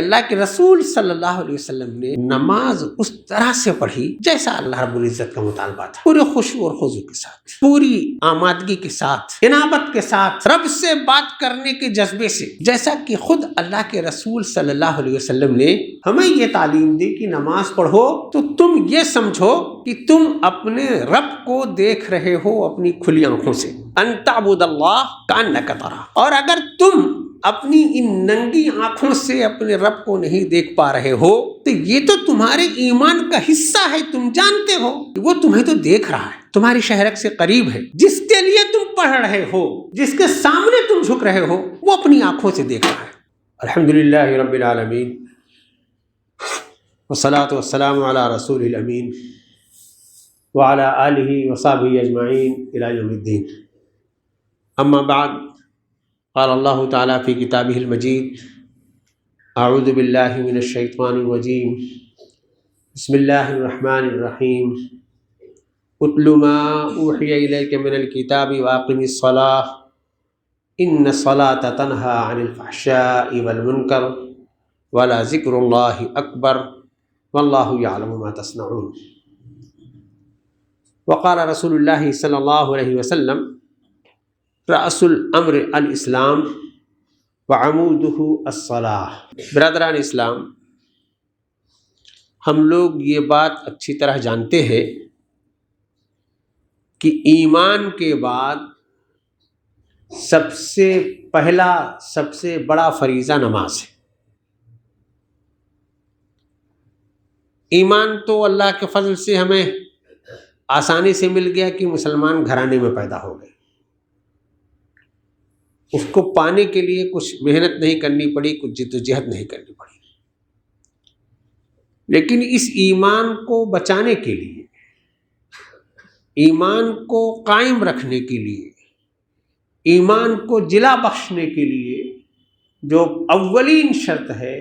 اللہ کے رسول صلی اللہ علیہ وسلم نے نماز اس طرح سے پڑھی جیسا اللہ رب العزت کا مطالبہ تھا، پورے خشوع اور خضوع کے ساتھ، پوری آمادگی کے ساتھ، انابت کے ساتھ، رب سے بات کرنے کے جذبے سے، جیسا کہ خود اللہ کے رسول صلی اللہ علیہ وسلم نے ہمیں یہ تعلیم دی کہ نماز پڑھو تو تم یہ سمجھو کہ تم اپنے رب کو دیکھ رہے ہو اپنی کھلی آنکھوں سے، ان تعبد اللہ کأنک تراہ، اور اگر تم اپنی ان ننگی آنکھوں سے اپنے رب کو نہیں دیکھ پا رہے ہو تو یہ تو تمہارے ایمان کا حصہ ہے، تم جانتے ہو کہ وہ تمہیں تو دیکھ رہا ہے، تمہاری شہرک سے قریب ہے، جس کے لیے تم پڑھ رہے ہو، جس کے سامنے تم جھک رہے ہو، وہ اپنی آنکھوں سے دیکھ رہا ہے۔ الحمدللہ رب العالمین والصلاة والسلام علی رسول الامین وعلی آلہ وصحبہ اجمعین الی یوم الدین، اما بعد، قال اللہ تعالیٰ فی کتابہ المجید، اعوذ باللہ من الشیطان الرجیم، بسم اللہ الرحمن الرحیم، اتل ما اوحی الیک من الکتاب واقم الصلاۃ ان الصلاۃ تنہی عن الفحشاء والمنکر ولذکر اللہ اکبر واللہ یعلم ما تصنعون۔ وقال رسول اللہ صلی اللہ علیہ وسلم، رأس الامر الاسلام وعمودہ الصلاۃ۔ برادران اسلام، ہم لوگ یہ بات اچھی طرح جانتے ہیں کہ ایمان کے بعد سب سے پہلا، سب سے بڑا فریضہ نماز ہے۔ ایمان تو اللہ کے فضل سے ہمیں آسانی سے مل گیا کہ مسلمان گھرانے میں پیدا ہو گئے، اس کو پانے کے لیے کچھ محنت نہیں کرنی پڑی، کچھ جد و جہد نہیں کرنی پڑی، لیکن اس ایمان کو بچانے کے لیے، ایمان کو قائم رکھنے کے لیے، ایمان کو جلا بخشنے کے لیے جو اولین شرط ہے،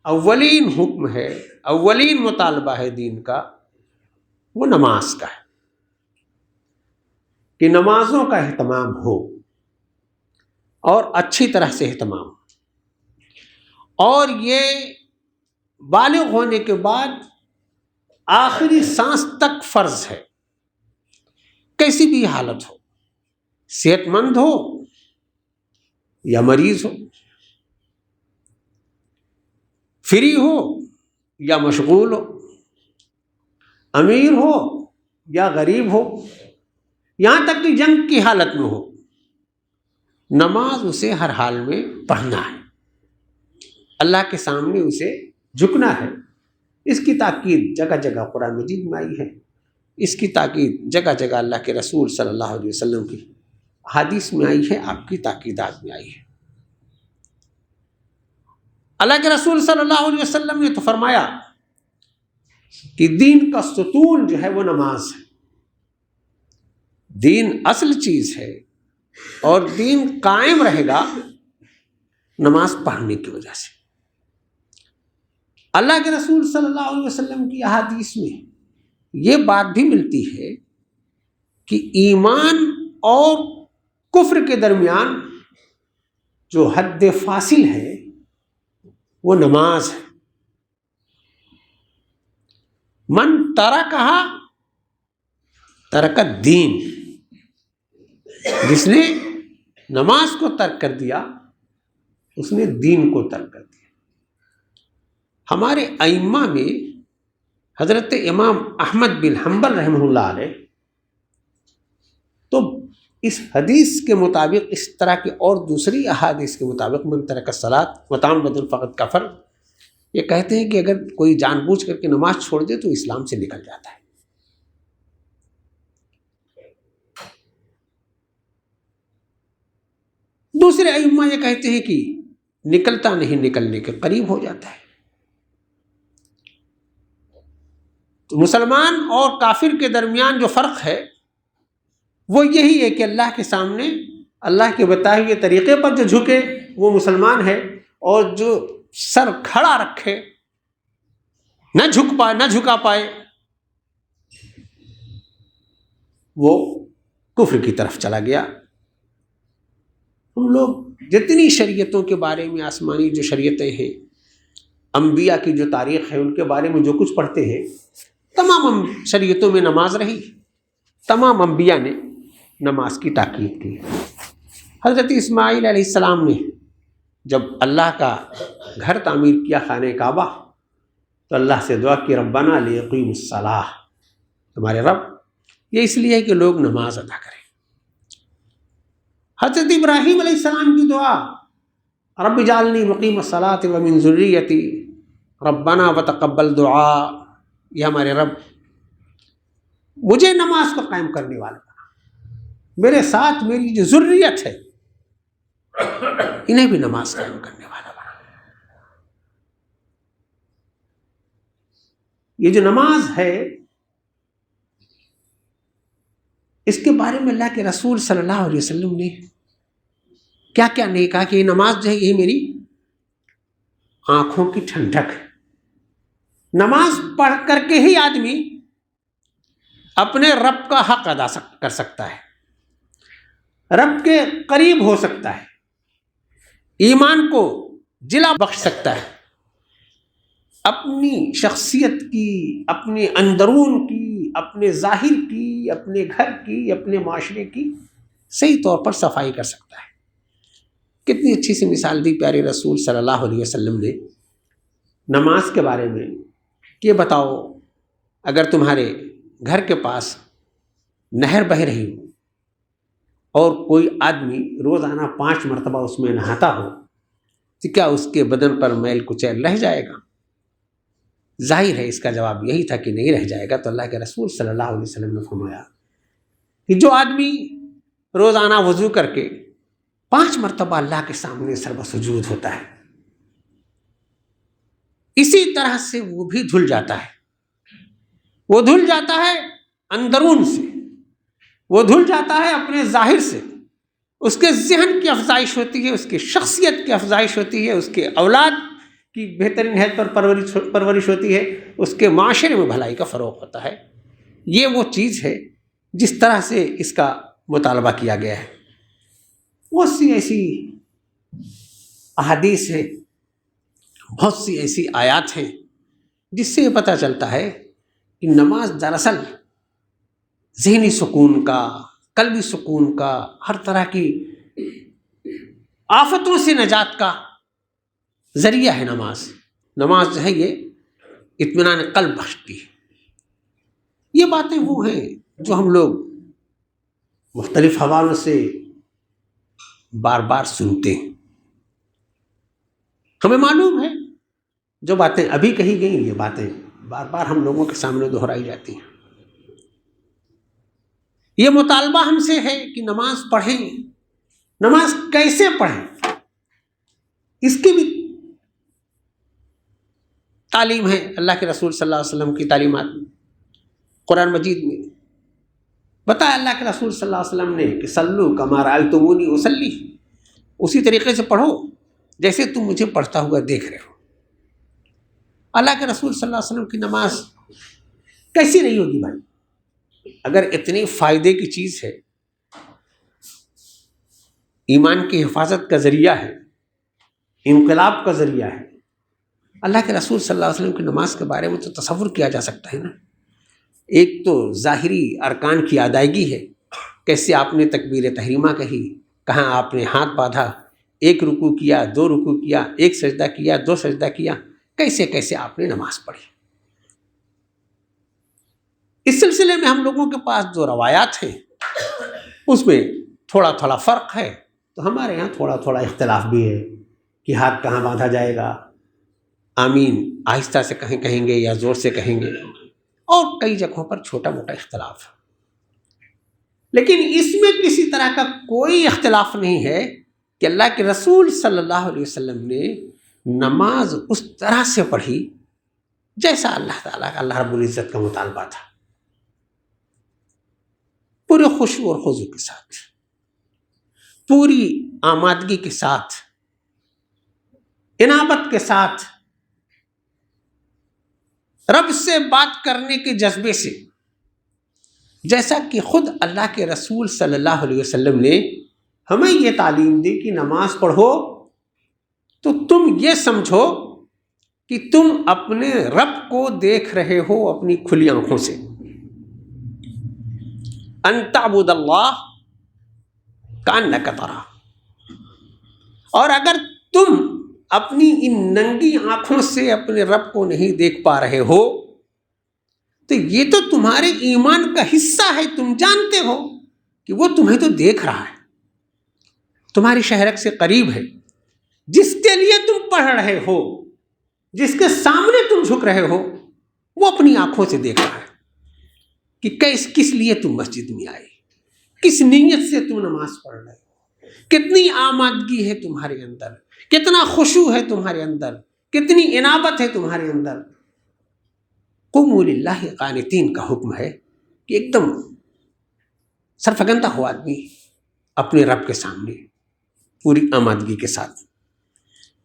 اولین حکم ہے، اولین مطالبہ ہے دین کا، وہ نماز کا ہے کہ نمازوں کا اہتمام ہو، اور اچھی طرح سے اہتمام، اور یہ بالغ ہونے کے بعد آخری سانس تک فرض ہے، کیسی بھی حالت ہو، صحت مند ہو یا مریض ہو، فری ہو یا مشغول ہو، امیر ہو یا غریب ہو، یہاں تک کہ جنگ کی حالت میں ہو، نماز اسے ہر حال میں پڑھنا ہے، اللہ کے سامنے اسے جھکنا ہے۔ اس کی تاکید جگہ جگہ قرآن مجید میں آئی ہے، اس کی تاکید جگہ جگہ اللہ کے رسول صلی اللہ علیہ وسلم کی حدیث میں آئی ہے، آپ کی تاکیدات میں آئی ہے۔ اللہ کے رسول صلی اللہ علیہ وسلم نے تو فرمایا کہ دین کا ستون جو ہے وہ نماز ہے، دین اصل چیز ہے، اور دین قائم رہے گا نماز پڑھنے کی وجہ سے۔ اللہ کے رسول صلی اللہ علیہ وسلم کی احادیث میں یہ بات بھی ملتی ہے کہ ایمان اور کفر کے درمیان جو حد فاصل ہے وہ نماز ہے۔ من ترکھا ترک الدین، جس نے نماز کو ترک کر دیا اس نے دین کو ترک کر دیا۔ ہمارے ائمہ میں حضرت امام احمد بن حنبل رحمہ اللہ علیہ تو اس حدیث کے مطابق، اس طرح کی اور دوسری احادیث کے مطابق، من ترک الصلاۃ متعمدا فقد کفر، یہ کہتے ہیں کہ اگر کوئی جان بوجھ کر کے نماز چھوڑ دے تو اسلام سے نکل جاتا ہے۔ دوسرے ائمہ یہ کہتے ہیں کہ نکلتا نہیں، نکلنے کے قریب ہو جاتا ہے۔ تو مسلمان اور کافر کے درمیان جو فرق ہے وہ یہی ہے کہ اللہ کے سامنے اللہ کے بتائے ہوئے طریقے پر جو جھکے وہ مسلمان ہے، اور جو سر کھڑا رکھے، نہ جھک پائے، نہ جھکا پائے، وہ کفر کی طرف چلا گیا۔ ہم لوگ جتنی شریعتوں کے بارے میں، آسمانی جو شریعتیں ہیں، انبیاء کی جو تاریخ ہے ان کے بارے میں جو کچھ پڑھتے ہیں، تمام شریعتوں میں نماز رہی، تمام انبیاء نے نماز کی تاکید کی۔ حضرت اسماعیل علیہ السلام نے جب اللہ کا گھر تعمیر کیا، خانہ کعبہ، تو اللہ سے دعا کی ربنا لیقیموا الصلاۃ، تمہارے رب یہ اس لیے ہے کہ لوگ نماز ادا کریں۔ حضرت ابراہیم علیہ السلام کی دعا رب اجعلنی مقیم الصلاۃ ومن ذریتی ربنا وتقبل دعاء، یہ ہمارے رب مجھے نماز کو قائم کرنے والا بنا، میرے ساتھ میری جو ذریت ہے انہیں بھی نماز قائم کرنے والا بنا۔ یہ جو نماز ہے اس کے بارے میں اللہ کے رسول صلی اللہ علیہ وسلم نے کیا کیا نہیں کہا کہ یہ نماز جو ہے یہ میری آنکھوں کی ٹھنڈک ہے۔ نماز پڑھ کر کے ہی آدمی اپنے رب کا حق ادا کر سکتا ہے، رب کے قریب ہو سکتا ہے، ایمان کو جلا بخش سکتا ہے، اپنی شخصیت کی، اپنے اندرون کی، اپنے ظاہر کی، اپنے گھر کی، اپنے معاشرے کی صحیح طور پر صفائی کر سکتا ہے۔ کتنی اچھی سی مثال دی پیارے رسول صلی اللہ علیہ وسلم نے نماز کے بارے میں کہ بتاؤ اگر تمہارے گھر کے پاس نہر بہہ رہی ہو اور کوئی آدمی روزانہ 5 مرتبہ اس میں نہاتا ہو تو کیا اس کے بدن پر میل کچیل رہ جائے گا؟ ظاہر ہے اس کا جواب یہی تھا کہ نہیں رہ جائے گا۔ تو اللہ کے رسول صلی اللہ علیہ وسلم نے فرمایا کہ جو آدمی روزانہ وضو کر کے 5 مرتبہ اللہ کے سامنے سرب سجود ہوتا ہے، اسی طرح سے وہ بھی دھل جاتا ہے، وہ دھل جاتا ہے اندرون سے، وہ دھل جاتا ہے اپنے ظاہر سے، اس کے ذہن کی افزائش ہوتی ہے، اس کی شخصیت کی افزائش ہوتی ہے، اس کے اولاد کی بہترین حیثیت پر پرورش ہوتی ہے، اس کے معاشرے میں بھلائی کا فروغ ہوتا ہے۔ یہ وہ چیز ہے جس طرح سے اس کا مطالبہ کیا گیا ہے۔ بہت سی ایسی احادیث ہیں، بہت سی ایسی آیات ہیں جس سے یہ پتہ چلتا ہے کہ نماز دراصل ذہنی سکون کا، قلبی سکون کا، ہر طرح کی آفتوں سے نجات کا ذریعہ ہے۔ نماز جو ہے یہ اطمینان قلب بخشتی ہے۔ یہ باتیں وہ ہیں جو ہم لوگ مختلف حوالوں سے بار بار سنتے ہیں، ہمیں معلوم ہے جو باتیں ابھی کہی گئیں یہ باتیں بار بار ہم لوگوں کے سامنے دہرائی جاتی ہیں۔ یہ مطالبہ ہم سے ہے کہ نماز پڑھیں، نماز کیسے پڑھیں، اس کی بھی تعلیم ہے اللہ کے رسول صلی اللہ علیہ وسلم کی تعلیمات میں۔ قرآن مجید میں بتایا اللہ کے رسول صلی اللہ علیہ وسلم نے کہ صلو کما رأیتمونی اصلی، اسی طریقے سے پڑھو جیسے تم مجھے پڑھتا ہوا دیکھ رہے ہو۔ اللہ کے رسول صلی اللہ علیہ وسلم کی نماز کیسی نہیں ہوگی بھائی؟ اگر اتنی فائدے کی چیز ہے، ایمان کی حفاظت کا ذریعہ ہے، انقلاب کا ذریعہ ہے، اللہ کے رسول صلی اللہ علیہ وسلم کی نماز کے بارے میں تو تصور کیا جا سکتا ہے نا۔ ایک تو ظاہری ارکان کی ادائیگی ہے، کیسے آپ نے تکبیر تحریمہ کہی، کہاں آپ نے ہاتھ باندھا، 1 رکوع کیا، 2 رکوع کیا، 1 سجدہ کیا، 2 سجدہ کیا، کیسے کیسے آپ نے نماز پڑھی۔ اس سلسلے میں ہم لوگوں کے پاس جو روایات ہیں اس میں تھوڑا تھوڑا فرق ہے، تو ہمارے یہاں تھوڑا تھوڑا اختلاف بھی ہے کہ ہاتھ کہاں باندھا جائے گا، آمین آہستہ سے کہیں گے یا زور سے کہیں گے، اور کئی جگہوں پر چھوٹا موٹا اختلاف ہے۔ لیکن اس میں کسی طرح کا کوئی اختلاف نہیں ہے کہ اللہ کے رسول صلی اللہ علیہ وسلم نے نماز اس طرح سے پڑھی جیسا اللہ تعالیٰ کا، اللہ رب العزت کا مطالبہ تھا، پورے خشوع اور خضوع کے ساتھ، پوری آمادگی کے ساتھ، انابت کے ساتھ، رب سے بات کرنے کے جذبے سے، جیسا کہ خود اللہ کے رسول صلی اللہ علیہ وسلم نے ہمیں یہ تعلیم دی کہ نماز پڑھو تو تم یہ سمجھو کہ تم اپنے رب کو دیکھ رہے ہو اپنی کھلی آنکھوں سے. ان تعبد اللہ کأنک تراہ. اور اگر تم اپنی ان ننگی آنکھوں سے اپنے رب کو نہیں دیکھ پا رہے ہو تو یہ تو تمہارے ایمان کا حصہ ہے. تم جانتے ہو کہ وہ تمہیں تو دیکھ رہا ہے, تمہاری شہرک سے قریب ہے, جس کے لیے تم پڑھ رہے ہو, جس کے سامنے تم جھک رہے ہو, وہ اپنی آنکھوں سے دیکھ رہا ہے کہ کس لیے تم مسجد میں آئے, کس نیت سے تم نماز پڑھ رہے ہو, کتنی آمادگی ہے تمہارے اندر, کتنا خشوع ہے تمہارے اندر, کتنی انابت ہے تمہارے اندر. قوموا للہ قانتین کا حکم ہے کہ ایک دم سرفگندہ ہو آدمی اپنے رب کے سامنے پوری آمادگی کے ساتھ,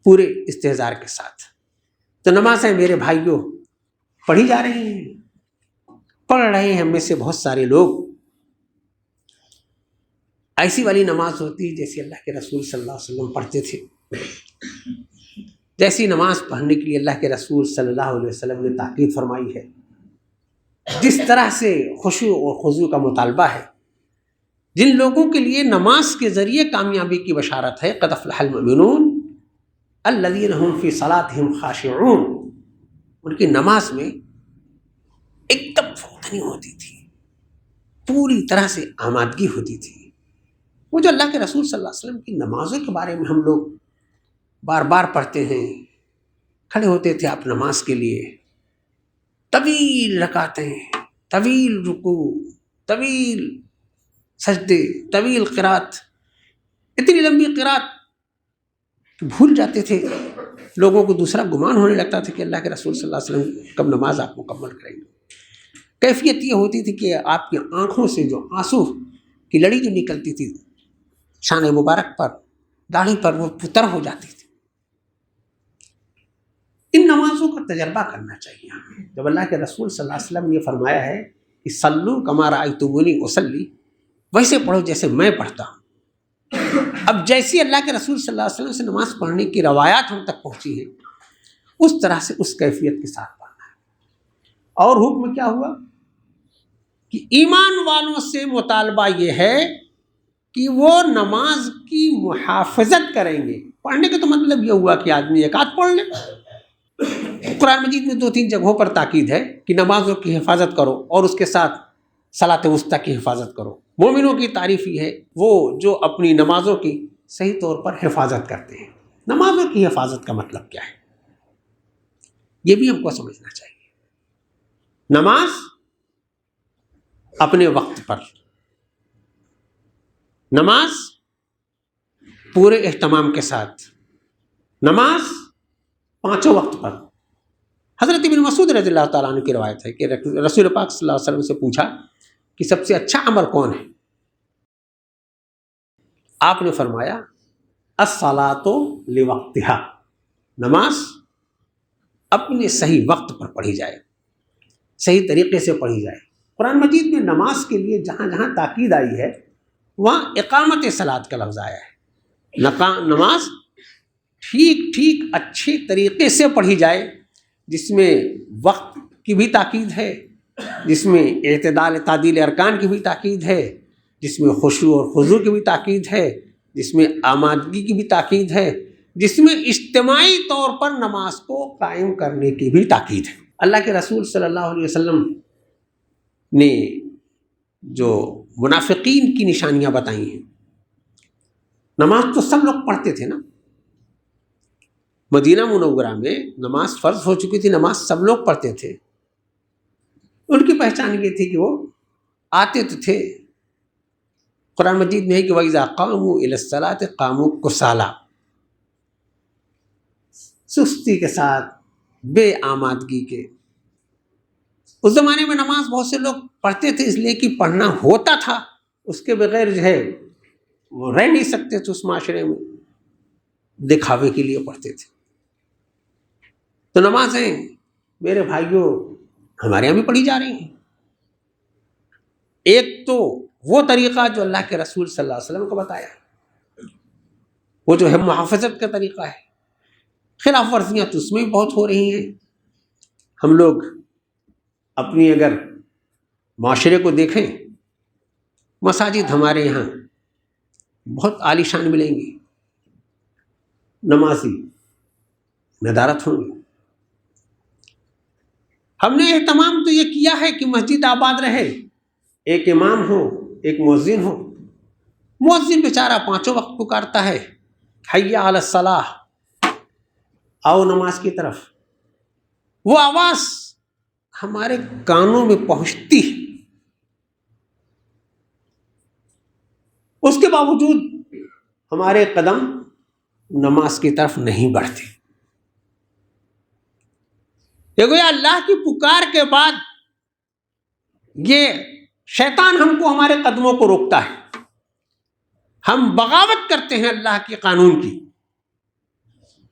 پورے استحضار کے ساتھ. تو نمازیں میرے بھائیوں پڑھی جا رہی ہیں, پڑھ رہے ہیں. ہم میں سے بہت سارے لوگ ایسی والی نماز ہوتی جیسے اللہ کے رسول صلی اللہ علیہ وسلم پڑھتے تھے, جیسی نماز پڑھنے کے لیے اللہ کے رسول صلی اللہ علیہ وسلم نے تاکید فرمائی ہے, جس طرح سے خشوع اور خضوع کا مطالبہ ہے. جن لوگوں کے لیے نماز کے ذریعے کامیابی کی بشارت ہے, قد افلح المؤمنون الذین هم فی صلاتهم خاشعون, ان کی نماز میں ایک دم فروتنی ہوتی تھی, پوری طرح سے آمادگی ہوتی تھی. وہ جو اللہ کے رسول صلی اللہ علیہ وسلم کی نمازوں کے بارے میں ہم لوگ بار بار پڑھتے ہیں, کھڑے ہوتے تھے آپ نماز کے لیے, طویل رکعتیں, طویل رکوع, طویل سجدے, طویل قرات, اتنی لمبی قرات کہ بھول جاتے تھے. لوگوں کو دوسرا گمان ہونے لگتا تھا کہ اللہ کے رسول صلی اللہ علیہ وسلم کب نماز آپ مکمل کریں گے. کیفیت یہ ہوتی تھی کہ آپ کی آنکھوں سے جو آنسو کی لڑی جو نکلتی تھی شان مبارک پر, داڑھی پر, وہ پتر ہو جاتی تھی. ان نمازوں کا تجربہ کرنا چاہیے ہمیں. جب اللہ کے رسول صلی اللہ علیہ وسلم نے فرمایا ہے کہ صلو کما رأیتمونی اصلی, ویسے پڑھو جیسے میں پڑھتا ہوں. اب جیسی اللہ کے رسول صلی اللہ علیہ وسلم سے نماز پڑھنے کی روایات ہم تک پہنچی ہیں, اس طرح سے اس کیفیت کے ساتھ پڑھنا ہے. اور حکم کیا ہوا کہ ایمان والوں سے مطالبہ یہ ہے کہ وہ نماز کی محافظت کریں گے. پڑھنے کا تو مطلب یہ ہوا کہ آدمی ایک آدھ پڑھ لے. قرآن مجید میں 2-3 جگہوں پر تاکید ہے کہ نمازوں کی حفاظت کرو اور اس کے ساتھ صلاۃ وسطیٰ کی حفاظت کرو. مومنوں کی تعریف یہ ہے وہ جو اپنی نمازوں کی صحیح طور پر حفاظت کرتے ہیں. نمازوں کی حفاظت کا مطلب کیا ہے, یہ بھی ہم کو سمجھنا چاہیے. نماز اپنے وقت پر, نماز پورے اہتمام کے ساتھ, نماز 5 وقت پر. حضرت ابن مسعود رضی اللہ تعالیٰ عنہ کی روایت ہے کہ رسول پاک صلی اللہ علیہ وسلم سے پوچھا کہ سب سے اچھا عمل کون ہے؟ آپ نے فرمایا الصلاۃ لوقتہا, نماز اپنے صحیح وقت پر پڑھی جائے, صحیح طریقے سے پڑھی جائے. قرآن مجید میں نماز کے لیے جہاں جہاں تاکید آئی ہے وہاں اقامت صلاۃ کا لفظ آیا ہے. نماز ٹھیک اچھے طریقے سے پڑھی جائے, جس میں وقت کی بھی تاکید ہے, جس میں اعتدال تعدیل ارکان کی بھی تاکید ہے, جس میں خشوع اور خضوع کی بھی تاکید ہے, جس میں آمادگی کی بھی تاکید ہے, جس میں اجتماعی طور پر نماز کو قائم کرنے کی بھی تاکید ہے. اللہ کے رسول صلی اللہ علیہ وسلم نے جو منافقین کی نشانیاں بتائی ہیں, نماز تو سب لوگ پڑھتے تھے نا, مدینہ منورہ میں نماز فرض ہو چکی تھی, نماز سب لوگ پڑھتے تھے. ان کی پہچان یہ تھی کہ وہ آتے تو تھے, قرآن مجید میں ہے کہ وَإِذَا قَامُوا إِلَى الصَّلَاةِ قَامُوا كُسَالَىٰ, سستی کے ساتھ, بے آمادگی کے. اس زمانے میں نماز بہت سے لوگ پڑھتے تھے اس لیے کہ پڑھنا ہوتا تھا, اس کے بغیر جو ہے وہ رہ نہیں سکتے تھے اس معاشرے میں, دکھاوے کے لیے پڑھتے تھے. تو نمازیں میرے بھائیوں ہمارے یہاں بھی پڑھی جا رہی ہیں. ایک تو وہ طریقہ جو اللہ کے رسول صلی اللہ علیہ وسلم کو بتایا, وہ جو ہے محافظت کا طریقہ ہے. خلاف ورزیاں تو اس میں بھی بہت ہو رہی ہیں. ہم لوگ اپنی اگر معاشرے کو دیکھیں، مساجد ہمارے یہاں بہت عالی شان ملیں گی، نمازی ندارت ہوں گی. ہم نے اہتمام تو یہ کیا ہے کہ مسجد آباد رہے، ایک امام ہو، ایک مؤذن ہو. مؤذن بیچارہ 5 وقت پکارتا ہے، حی علی الصلاح، آؤ نماز کی طرف. وہ آواز ہمارے کانوں میں پہنچتی ہے، اس کے باوجود ہمارے قدم نماز کی طرف نہیں بڑھتے. یہ گویا اللہ کی پکار کے بعد یہ شیطان ہم کو ہمارے قدموں کو روکتا ہے. ہم بغاوت کرتے ہیں اللہ کے قانون کی،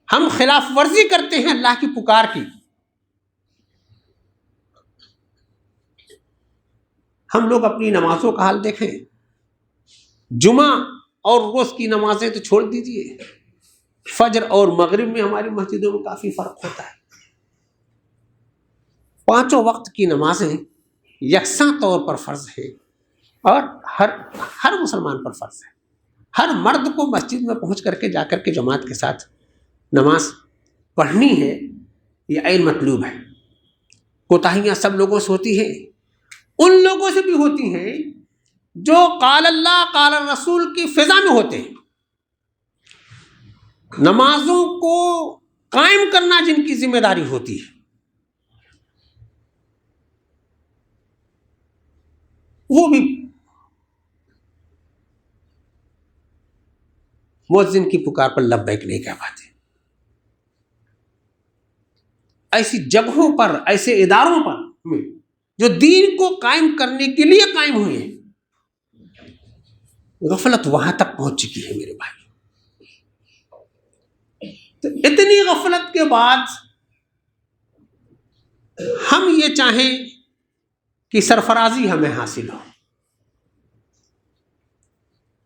ہم خلاف ورزی کرتے ہیں اللہ کی پکار کی. ہم لوگ اپنی نمازوں کا حال دیکھیں. جمعہ اور روز کی نمازیں تو چھوڑ دیجیے، فجر اور مغرب میں ہماری مسجدوں میں کافی فرق ہوتا ہے. 5 وقت کی نمازیں یکساں طور پر فرض ہے، اور ہر مسلمان پر فرض ہے. ہر مرد کو مسجد میں پہنچ کر کے جا کر کے جماعت کے ساتھ نماز پڑھنی ہے. یہ عین مطلوب ہے. کوتاہیاں سب لوگوں سے ہوتی ہیں، ان لوگوں سے بھی ہوتی ہیں جو قال اللہ قال الرسول کی فضا میں ہوتے ہیں. نمازوں کو قائم کرنا جن کی ذمہ داری ہوتی ہے، وہ بھی مؤذن کی پکار پر لبیک نہیں کہہ پاتے. ایسی جگہوں پر، ایسے اداروں پر جو دین کو قائم کرنے کے لیے قائم ہوئے ہیں، غفلت وہاں تک پہنچ چکی ہے میرے بھائی. تو اتنی غفلت کے بعد ہم یہ چاہیں کہ سرفرازی ہمیں حاصل ہو،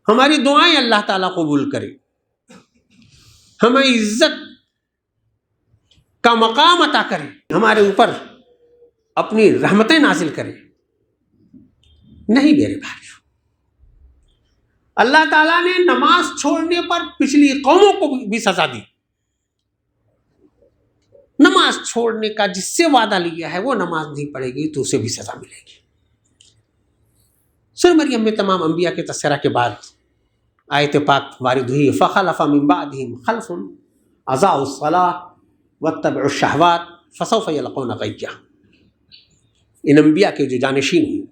ہماری دعائیں اللہ تعالیٰ قبول کرے، ہمیں عزت کا مقام عطا کرے، ہمارے اوپر اپنی رحمتیں نازل کرے. نہیں میرے بھائی، اللہ تعالیٰ نے نماز چھوڑنے پر پچھلی قوموں کو بھی سزا دی. نماز چھوڑنے کا جس سے وعدہ لیا ہے وہ نماز نہیں پڑھے گی تو اسے بھی سزا ملے گی. سورہ مریم میں تمام انبیاء کے تذکرہ کے بعد آیت پاک وارد ہوئی، فخلف من بعدہم خلف اضاعوا الصلاۃ واتبعوا الشہوات فسوف یلقون غیہ. ان انبیاء کے جو جانشین ہوئے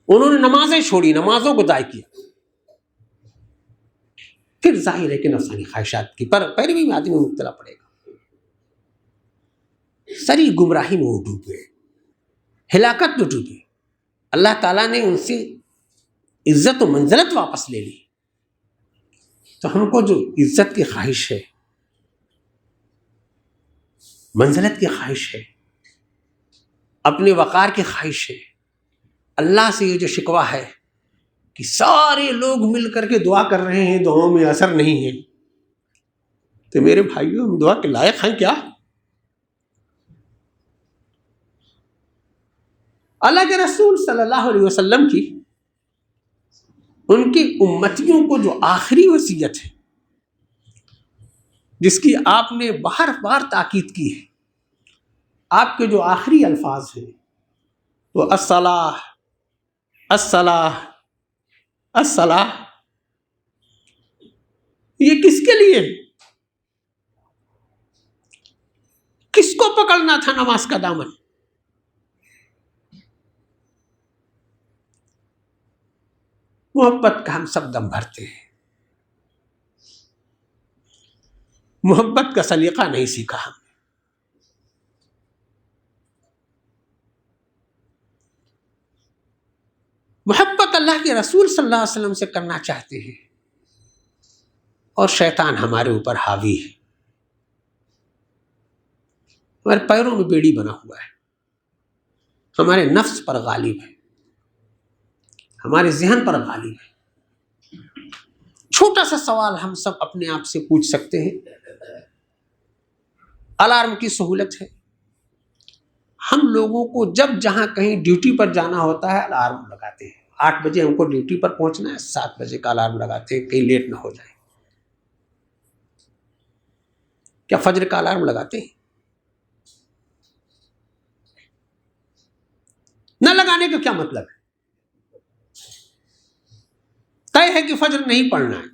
انہوں نے نمازیں چھوڑی، نمازوں کو ضائع کیا، پھر ظاہر ہے کہ نفسانی خواہشات کی پیروی میں آدمی مبتلا پڑے گا. سری گمراہی میں وہ ڈوبے، ہلاکت میں ڈوبے. اللہ تعالیٰ نے ان سے عزت و منزلت واپس لے لی. تو ہم کو جو عزت کی خواہش ہے، منزلت کی خواہش ہے، اپنے وقار کی خواہش ہے، اللہ سے یہ جو شکوہ ہے کہ سارے لوگ مل کر کے دعا کر رہے ہیں، دعاؤں میں اثر نہیں ہے، تو میرے بھائیوں ہم دعا کے لائق ہیں کیا؟ اللہ کے رسول صلی اللہ علیہ وسلم کی ان کی امتیوں کو جو آخری وصیت ہے، جس کی آپ نے بار بار تاکید کی ہے، آپ کے جو آخری الفاظ ہیں وہ الصلاۃ الصلاۃ الصلاۃ. یہ کس کے لیے؟ کس کو پکڑنا تھا نماز کا دامن؟ محبت کا ہم سب دم بھرتے ہیں، محبت کا سلیقہ نہیں سیکھا ہم نے. محبت اللہ کے رسول صلی اللہ علیہ وسلم سے کرنا چاہتے ہیں، اور شیطان ہمارے اوپر حاوی ہے، ہمارے پیروں میں بیڑی بنا ہوا ہے، ہمارے نفس پر غالب ہے، ہمارے ذہن پر غالب ہے. چھوٹا سا سوال ہم سب اپنے آپ سے پوچھ سکتے ہیں، الارم کی سہولت ہے. ہم لوگوں کو جب جہاں کہیں ڈیوٹی پر جانا ہوتا ہے الارم لگاتے ہیں. 8 بجے ہم کو ڈیوٹی پر پہنچنا ہے، 7 بجے کا الارم لگاتے ہیں کہیں لیٹ نہ ہو جائے. کیا فجر کا الارم لگاتے ہیں؟ نہ لگانے کا کیا مطلب ہے؟ طے ہے کہ فجر نہیں پڑھنا ہے.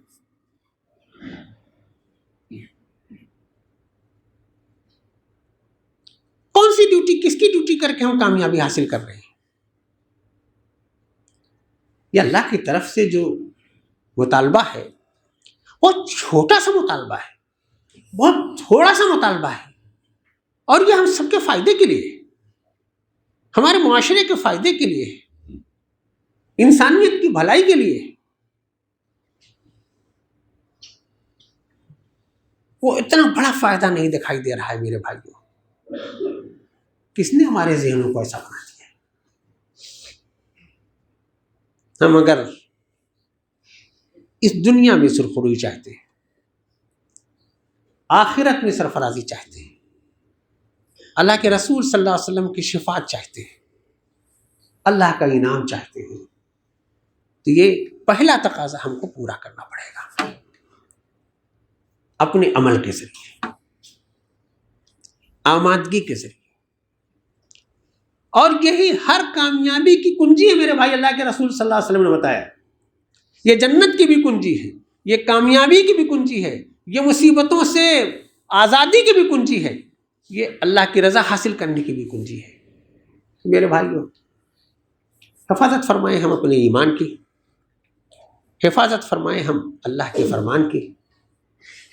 کون سی ڈیوٹی، کس کی ڈیوٹی کر کے ہم کامیابی حاصل کر رہے ہیں؟ یہ اللہ کی طرف سے جو مطالبہ ہے بہت چھوٹا سا مطالبہ ہے، بہت تھوڑا سا مطالبہ ہے، اور یہ ہم سب کے فائدے کے لیے، ہمارے معاشرے کے فائدے کے لیے، انسانیت کی بھلائی کے لیے. وہ اتنا بڑا فائدہ نہیں دکھائی دے رہا ہے میرے بھائیوں. کس نے ہمارے ذہنوں کو ایسا بنا دیا؟ ہم اگر اس دنیا میں سرخروئی چاہتے ہیں، آخرت میں سرفرازی چاہتے ہیں، اللہ کے رسول صلی اللہ علیہ وسلم کی شفاعت چاہتے ہیں، اللہ کا انعام چاہتے ہیں، تو یہ پہلا تقاضا ہم کو پورا کرنا پڑے گا اپنے عمل کے ذریعے، آمادگی کے ذریعے. اور یہی ہر کامیابی کی کنجی ہے میرے بھائی. اللہ کے رسول صلی اللہ علیہ وسلم نے بتایا یہ جنت کی بھی کنجی ہے، یہ کامیابی کی بھی کنجی ہے، یہ مصیبتوں سے آزادی کی بھی کنجی ہے، یہ اللہ کی رضا حاصل کرنے کی بھی کنجی ہے. میرے بھائیوں، حفاظت فرمائیں ہم اپنے ایمان کی، حفاظت فرمائیں ہم اللہ کے فرمان کی،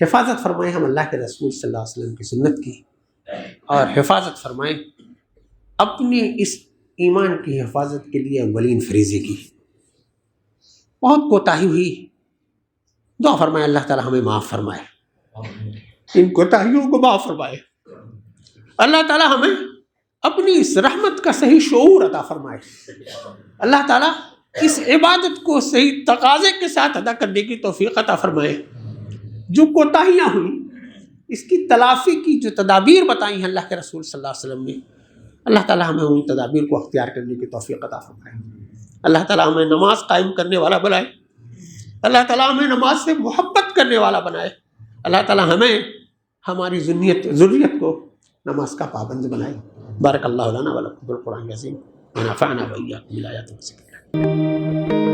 حفاظت فرمائیں ہم اللہ کے رسول صلی اللہ علیہ وسلم کی سنت کی، اور حفاظت فرمائیں اپنی اس ایمان کی حفاظت کے لیے اولین فریضے کی. بہت کوتاہی ہوئی، دعا فرمائے اللہ تعالی ہمیں معاف فرمائے، ان کوتاہیوں کو معاف فرمائے. اللہ تعالی ہمیں اپنی اس رحمت کا صحیح شعور عطا فرمائے. اللہ تعالی اس عبادت کو صحیح تقاضے کے ساتھ ادا کرنے کی توفیق عطا فرمائے. جو کوتاہیاں ہوئیں اس کی تلافی کی جو تدابیر بتائی ہیں اللہ کے رسول صلی اللہ علیہ وسلم نے، اللہ تعالی ہمیں ان تدابیر کو اختیار کرنے کی توفیق عطا فرمائے. اللہ تعالی ہمیں نماز قائم کرنے والا بنائے، اللہ تعالی ہمیں نماز سے محبت کرنے والا بنائے. اللہ تعالی ہمیں ہماری ذریت کو نماز کا پابند بنائے. بارک اللہ لنا و لکم بالقرآن العظیم ونفعنا وإياكم بالآیات والذکر.